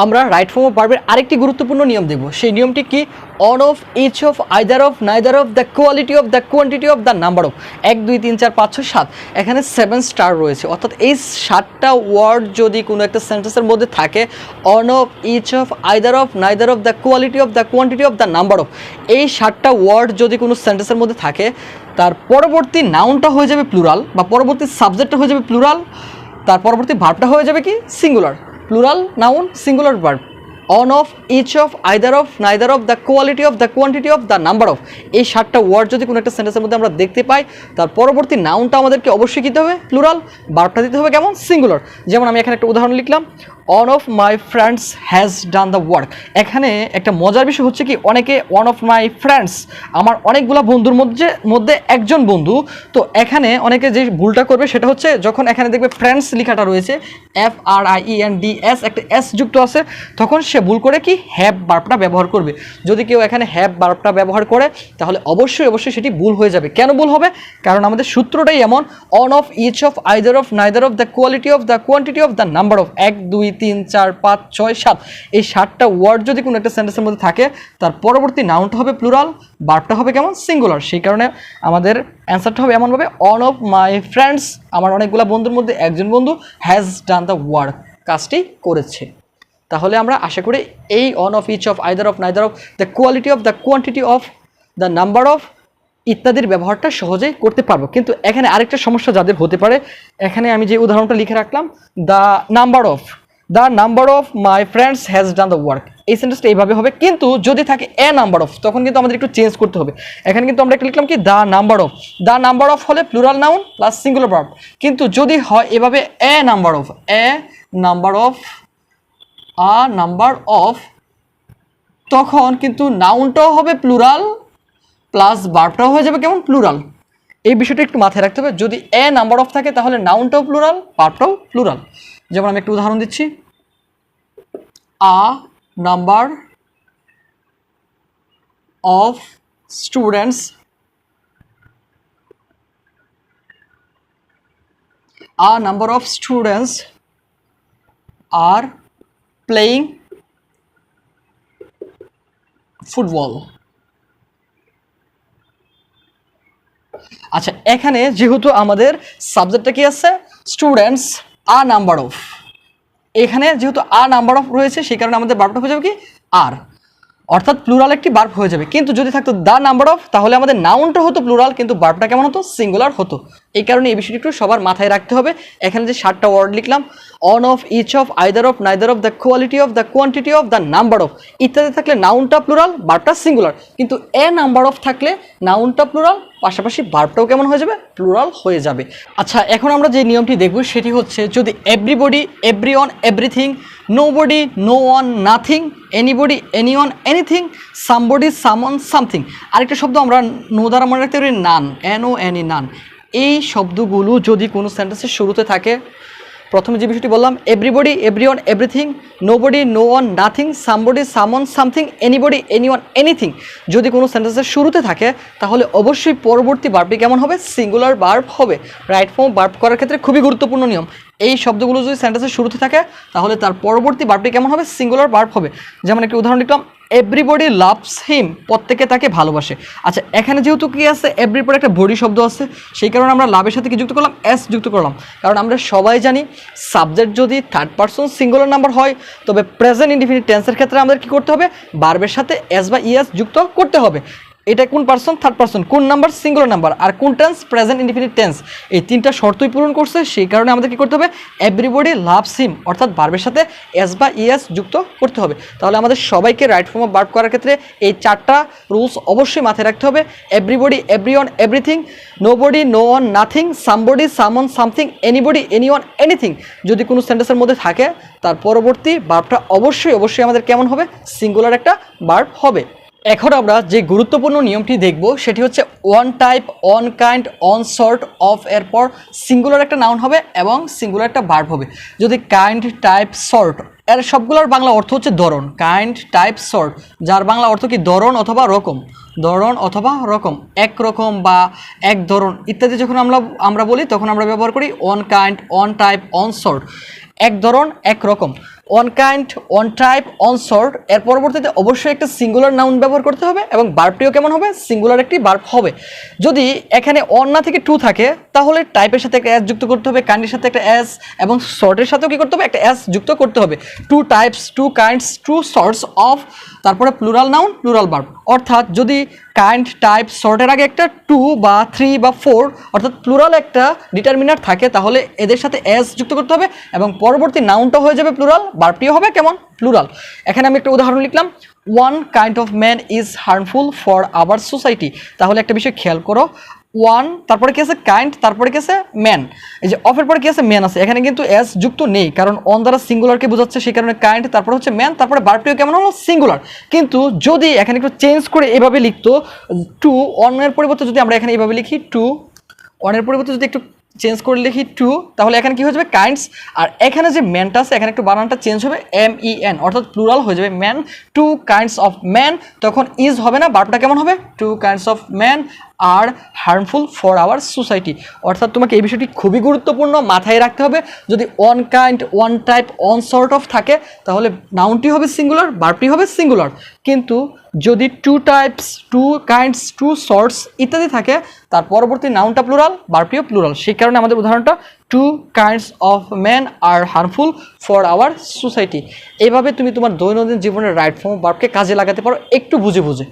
আমরা right form of ভার্বের আরেকটি গুরুত্বপূর্ণ নিয়ম দেখব। সেই নিয়মটি কি? One of, each of, either of, neither of, the quality of, the quantity of, the number of. 1 2 3 4 5 6 7, এখানে 7 স্টার রয়েছে, অর্থাৎ এই 7টা ওয়ার্ড যদি কোনো একটা সেন্টেন্সের মধ্যে থাকে, one of, each of, either of, neither of, the quality of, the quantity of, the number of, এই 7টা ওয়ার্ড যদি কোনো সেন্টেন্সের মধ্যে থাকে, তার পরবর্তী নাউনটা হয়ে যাবে প্লুরাল, বা পরবর্তী সাবজেক্টটা হয়ে যাবে প্লুরাল, তার পরবর্তী ভার্বটা হয়ে যাবে কি? Singular. Plural noun, singular verb. One of, each of, either of, neither of, the quality of, the quantity of, the number of, এই 7টা ওয়ার্ড যদি কোনো একটা সেন্টেন্সের মধ্যে আমরা দেখতে পাই, তার পরবর্তী নাউনটা আমাদেরকে অবশ্যই দিতে হবে প্লুরাল, ভার্বটা দিতে হবে কেমন? সিঙ্গুলার। যেমন আমি এখানে একটা উদাহরণ লিখলাম, on of my friends has done the work. এখানে একটা মজার বিষয় হচ্ছে কি, অনেকে ওয়ান অফ মাই ফ্রেন্ডস, আমার অনেকগুলো বন্ধুর মধ্যে একজন বন্ধু, তো এখানে অনেকে যে ভুলটা করবে সেটা হচ্ছে, যখন এখানে দেখবে ফ্রেন্ডস লেখাটা রয়েছে, FRIENDS, একটা এস যুক্ত আছে, তখন সে ভুল করে কি হ্যাভ ভার্বটা ব্যবহার করবে। যদি কেউ এখানে হ্যাভ ভার্বটা ব্যবহার করে, তাহলে অবশ্যই সেটি ভুল হয়ে যাবে। কেন ভুল হবে? কারণ আমাদের সূত্রটাই এমন, one of, each of, either of, neither of, the quality of, the quantity of, the number of. 1 2 3 4 5 6 7, এই 7টা ওয়ার্ড যদি কোনো একটা সেন্টেন্সের মধ্যে থাকে, তার পরবর্তী নাউনটা হবে প্লুরাল, ভার্বটা হবে কেমন? সিঙ্গুলার। সেই কারণে আমাদের অ্যান্সারটা হবে এমনভাবে, অন অফ মাই ফ্রেন্ডস, আমার অনেকগুলো বন্ধুর মধ্যে একজন বন্ধু, হ্যাজ ডান দ্য ওয়ার্ক, কাজটি করেছে। তাহলে আমরা আশা করি এই on of, each of, either of, neither of, the quality of, the quantity of, the number of ইত্যাদির ব্যবহারটা সহজেই করতে পারবো। কিন্তু এখানে আরেকটা সমস্যা যাদের হতে পারে, এখানে আমি যে উদাহরণটা লিখে রাখলাম, the number of my friends has done the work, এই সেন্টেন্সটা এইভাবে হবে। কিন্তু যদি থাকে এ নাম্বার অফ, তখন কিন্তু আমাদের একটু চেঞ্জ করতে হবে। এখানে কিন্তু আমরা একটা লিখলাম কি, দ্য নাম্বার অফ হলে plural noun plus singular verb. কিন্তু যদি হয় এভাবে এ নাম্বার অফ, তখন কিন্তু নাউনটাও হবে প্লুরাল প্লাস ভার্বটাও হয়ে যাবে কেমন? প্লুরাল। এই বিষয়টা একটু মাথায় রাখতে হবে। যদি এ নাম্বার অফ থাকে, তাহলে নাউনটাও প্লুরাল, ভার্বটাও প্লুরাল। যেমন আমি একটা উদাহরণ দিচ্ছি, আ number of students are playing football. আচ্ছা, এখানে যেহেতু আমাদের সাবজেক্টটা কি আছে? স্টুডেন্টস, আ নাম্বার অফ, এখানে যেহেতু আ নাম্বার অফ রয়েছে, সেই কারণে আমাদের ভার্বটা হয়ে যাবে কি? আর, অর্থাৎ প্লুরাল একটি ভার্ব হয়ে যাবে। কিন্তু যদি থাকতো দ্য নাম্বার অফ, তাহলে আমাদের নাউনটা হতো প্লুরাল, কিন্তু ভার্বটা কেমন হতো? সিঙ্গুলার হতো। এই কারণে এই বিষয়টি একটু সবার মাথায় রাখতে হবে। এখানে যে 7টা ওয়ার্ড লিখলাম, on of, each of, either of, neither of, the quality of, the quantity of, the number of ইত্যাদি থাকলে নাউনটা প্লুরাল, ভার্বটা সিঙ্গুলার। কিন্তু এ নাম্বার অফ থাকলে নাউনটা প্লুরাল, পাশাপাশি ভার্বটাও কেমন হয়ে যাবে? প্লুরাল হয়ে যাবে। আচ্ছা, এখন আমরা যে নিয়মটি দেখব সেটি হচ্ছে, যদি everybody, everyone, everything, nobody, no one, nothing, anybody, anyone, anything, somebody, someone, something. আরেকটা শব্দ আমরা নো দ্বারা মনে রাখতে পারি, নান, NONE, নান। এই শব্দগুলো যদি কোনো সেন্টেন্সের শুরুতে থাকে, প্রথমে যে বিষয়টি বললাম, everybody, everyone, everything, nobody, no one, nothing, somebody, someone, something, anybody, anyone, anything, যদি কোনো সেন্টেন্সের শুরুতে থাকে, তাহলে অবশ্যই পরবর্তী ভার্বটি কেমন হবে? সিঙ্গুলার ভার্ব হবে। রাইট ফর্ম ভার্ব করার ক্ষেত্রে খুবই গুরুত্বপূর্ণ নিয়ম। এই শব্দগুলো যদি সেন্টেন্সের শুরুতে থাকে, তাহলে তার পরবর্তী ভার্বটি কেমন হবে? সিঙ্গুলার ভার্ব হবে। যেমন একটা উদাহরণ লিখলাম, এভরিবডি লাভস হিম, প্রত্যেকে তাকে ভালোবাসে। আচ্ছা, এখানে যেহেতু কি আছে, এভরির পরে একটা বডি শব্দ আছে, সেই কারণে আমরা লাভের সাথে কি যুক্ত করলাম? এস যুক্ত করলাম। কারণ আমরা সবাই জানি, সাবজেক্ট যদি থার্ড পারসন সিঙ্গুলার নাম্বার হয়, তবে প্রেজেন্ট ইনডিফিনিট টেন্সের ক্ষেত্রে আমাদের কি করতে হবে? ভার্বের সাথে এস বা ইএস যুক্ত করতে হবে। এটা কোন পারসন? Third person. কোন নাম্বার? Singular number. আর কোন টেন্স? Present indefinite tense. এই 3টা শর্তই পূরণ করছে, সেই কারণে আমাদের কি করতে হবে? এভরিবডি লাভস হিম, অর্থাৎ ভার্বের সাথে এস বা ইএস যুক্ত করতে হবে। তাহলে আমাদের সবাইকে রাইট ফর্ম অফ ভার্ব করার ক্ষেত্রে এই 4টা রুলস অবশ্যই মাথায় রাখতে হবে। Everybody, everyone, everything, nobody, no one, nothing, somebody, someone, something, anybody, anyone, anything যদি কোনো সেন্টেন্সের মধ্যে থাকে, তার পরবর্তী ভার্বটা অবশ্যই আমাদের কেমন হবে? সিঙ্গুলার একটা ভার্ব হবে। এখন আমরা যে গুরুত্বপূর্ণ নিয়মটি দেখব সেটি হচ্ছে one type, on kind, on sort of, এরপর সিঙ্গুলার একটা নাউন হবে এবং সিঙ্গুলার একটা ভার্ব হবে। যদি কাইন্ড, টাইপ, সর্ট, এর সবগুলোর বাংলা অর্থ হচ্ছে ধরন। কাইন্ড, টাইপ, সর্ট, যার বাংলা অর্থ কি? ধরন অথবা রকম, একরকম বা এক ধরন ইত্যাদি যখন আমরা বলি, তখন আমরা ব্যবহার করি on kind, on type, on sort. এক ধরন, এক রকম। On kind, on type, on sort এর পরবর্তীতে অবশ্যই একটা সিঙ্গুলার নাউন ব্যবহার করতে হবে এবং ভার্বটিও কেমন হবে, সিঙ্গুলার একটি ভার্ব হবে। যদি এখানে অন না থেকে টু থাকে তাহলে টাইপের সাথে একটা এস যুক্ত করতে হবে, কাইন্ডের সাথে একটা এস এবং সর্টের সাথেও কি করতে হবে, একটা এস যুক্ত করতে হবে। Two types, two kinds, two sorts of, তারপরে প্লুরাল নাউন, প্লুরাল ভার্ব। অর্থাৎ যদি কাইন্ড, টাইপ, সর্টের আগে একটা টু বা থ্রি বা ফোর অর্থাৎ প্লুরাল একটা ডিটারমিনার থাকে তাহলে এদের সাথে এস যুক্ত করতে হবে এবং পরবর্তী নাউনটা হয়ে যাবে প্লুরাল, ভার্বটিও হবে কেমন, প্লুরাল। এখানে আমি একটা উদাহরণ লিখলাম, one kind of man is harmful for our society. তাহলে একটা বিষয় খেয়াল করো, ওয়ান তারপরে কি আছে কাইন্ড, তারপরে কি আছে ম্যান, এই যে অফের পরে কি আছে ম্যান আছে, এখানে কিন্তু এস যুক্ত নেই কারণ অন দ্বারা সিঙ্গুলারকে বোঝাচ্ছে, সেই কারণে কাইন্ড তারপরে হচ্ছে ম্যান, তারপরে ভার্বটিও কেমন হলো, সিঙ্গুলার। কিন্তু যদি এখানে একটু চেঞ্জ করে এভাবে লিখতো, টু অনের পরিবর্তে যদি আমরা এখানে এভাবে লিখি টু, অনের পরিবর্তে যদি একটু চেঞ্জ করে লিখি টু, তাহলে এখানে কি হয়ে যাবে কাইন্ডস, আর এখানে যে ম্যানটা আছে এখানে একটু বানানটা চেঞ্জ হবে MEN, অর্থাৎ প্লুরাল হয়ে যাবে man, two kinds of man, তখন ইজ হবে না, ভার্বটা কেমন হবে, two kinds of man are harmful for our society. অর্থাৎ তোমাকে এই বিষয়টি খুবই গুরুত্বপূর্ণ, মাথায় রাখতে হবে। যদি on kind, on type, on sort of থাকে তাহলে নাউনটি হবে সিঙ্গুলার, ভার্বটি হবে সিঙ্গুলার। কিন্তু যদি two types, two kinds, two sorts ইত্যাদি থাকে তার পরবর্তী নাউনটা প্লুরাল, ভার্বটিও প্লুরাল। সেই কারণে আমাদের উদাহরণটা two kinds of man are harmful for our society. এইভাবে তুমি তোমার দৈনন্দিন জীবনের রাইট ফর্ম ভার্বকে কাজে লাগাতে পারো একটু বুঝে বুঝে।